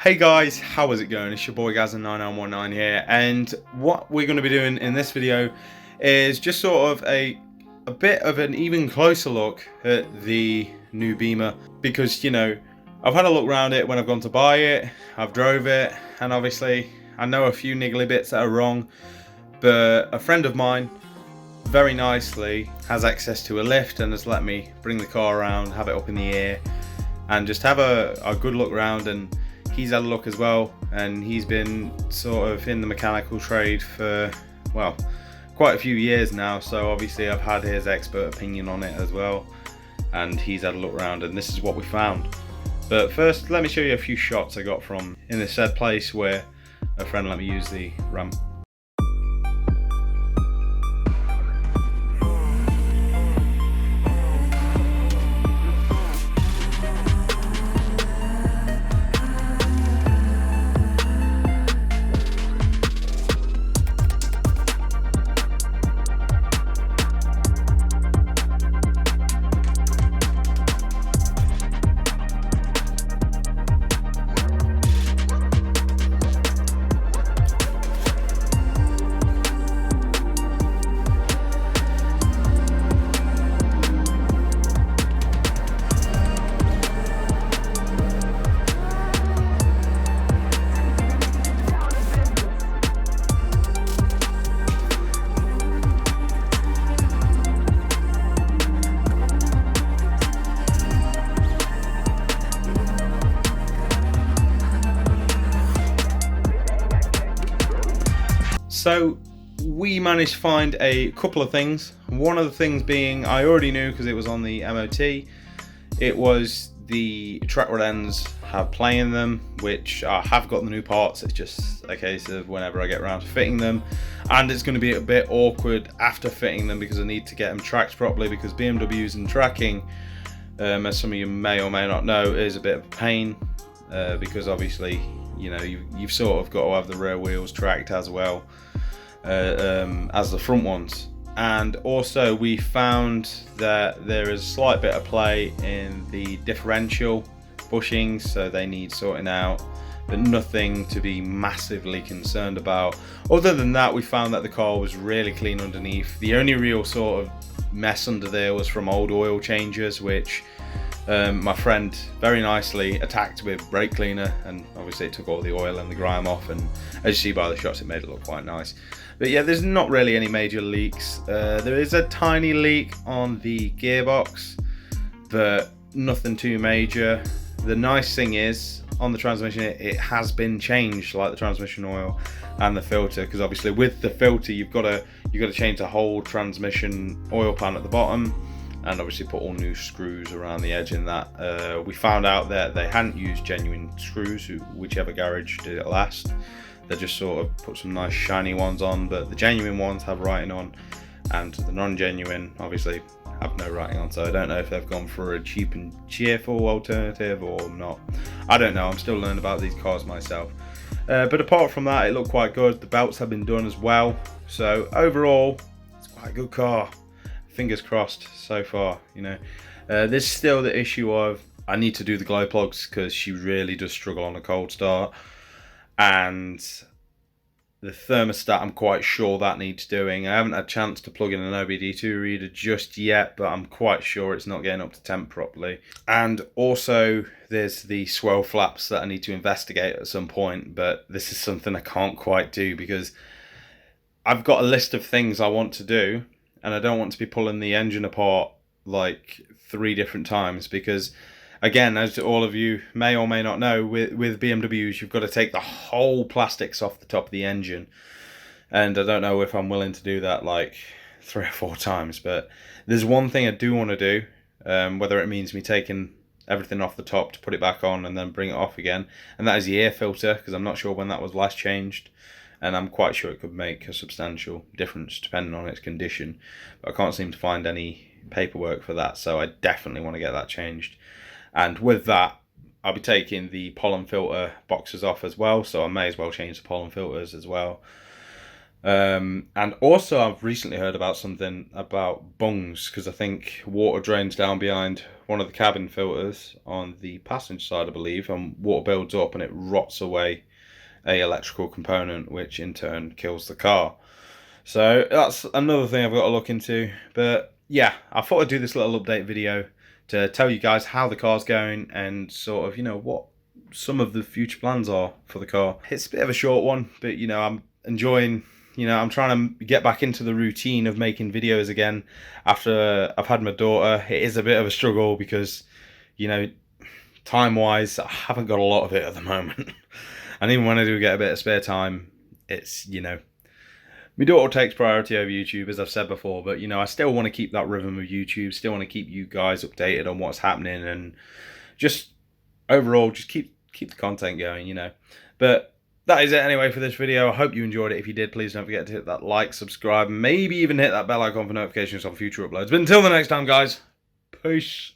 Hey guys, how is it going? It's your boy Gazza9919 here, and what we're going to be doing in this video is just sort of a bit of an even closer look at the new Beamer, because I've had a look around it when I've gone to buy it, I've drove it, and obviously I know a few niggly bits that are wrong, but a friend of mine very nicely has access to a lift and has let me bring the car around, have it up in the air, and just have a good look around. And he's had a look as well, and he's been sort of in the mechanical trade for, well, quite a few years now, so obviously I've had his expert opinion on it as well, and he's had a look around, and this is what we found. But first, let me show you a few shots I got from in this said place where a friend let me use the ramp. So we managed to find a couple of things. One of the things being, I already knew because it was on the MOT, it was the track rod ends have play in them, which I have got the new parts. It's just a case of whenever I get around to fitting them, and it's going to be a bit awkward after fitting them because I need to get them tracked properly, because BMWs and tracking, as some of you may or may not know, is a bit of a pain, because obviously you've sort of got to have the rear wheels tracked as well as the front ones. And also we found that there is a slight bit of play in the differential bushings, so they need sorting out, but nothing to be massively concerned about. Other than that, we found that the car was really clean underneath. The only real sort of mess under there was from old oil changes, which my friend very nicely attacked with brake cleaner, and obviously it took all the oil and the grime off, and as you see by the shots, it made it look quite nice. But yeah, there's not really any major leaks. There is a tiny leak on the gearbox, but nothing too major. The nice thing is, on the transmission, it has been changed, like the transmission oil and the filter, because obviously with the filter you've got to change the whole transmission oil pan at the bottom, and obviously put all new screws around the edge in that. We found out that they hadn't used genuine screws, whichever garage did it last. They just sort of put some nice shiny ones on, but the genuine ones have writing on, and the non-genuine obviously have no writing on, so I don't know if they've gone for a cheap and cheerful alternative or not. I don't know, I'm still learning about these cars myself. But apart from that, it looked quite good. The belts have been done as well, so overall it's quite a good car. Fingers crossed so far. There's still the issue of I need to do the glow plugs because she really does struggle on a cold start, and the thermostat, I'm quite sure that needs doing. I haven't had a chance to plug in an OBD2 reader just yet, but I'm quite sure it's not getting up to temp properly. And also there's the swirl flaps that I need to investigate at some point, but this is something I can't quite do because I've got a list of things I want to do, and I don't want to be pulling the engine apart like 3 different times, because again, as all of you may or may not know, with BMWs, you've got to take the whole plastics off the top of the engine. And I don't know if I'm willing to do that like 3 or 4 times. But there's one thing I do want to do, whether it means me taking everything off the top to put it back on and then bring it off again. And that is the air filter, because I'm not sure when that was last changed. And I'm quite sure it could make a substantial difference depending on its condition. But I can't seem to find any paperwork for that, so I definitely want to get that changed. And with that, I'll be taking the pollen filter boxes off as well, so I may as well change the pollen filters as well. And also, I've recently heard about something about bungs, because I think water drains down behind one of the cabin filters on the passenger side, I believe, and water builds up and it rots away a electrical component, which in turn kills the car. So that's another thing I've got to look into. But yeah, I thought I'd do this little update video to tell you guys how the car's going and sort of, what some of the future plans are for the car. It's a bit of a short one, but I'm enjoying, I'm trying to get back into the routine of making videos again after I've had my daughter. It is a bit of a struggle because, time wise, I haven't got a lot of it at the moment. And even when I do get a bit of spare time, it's, my daughter takes priority over YouTube, as I've said before, but I still want to keep that rhythm of YouTube, still want to keep you guys updated on what's happening, and just overall just keep the content going, But that is it anyway for this video. I hope you enjoyed it. If you did, please don't forget to hit that like, subscribe, and maybe even hit that bell icon for notifications on future uploads. But until the next time, guys, peace.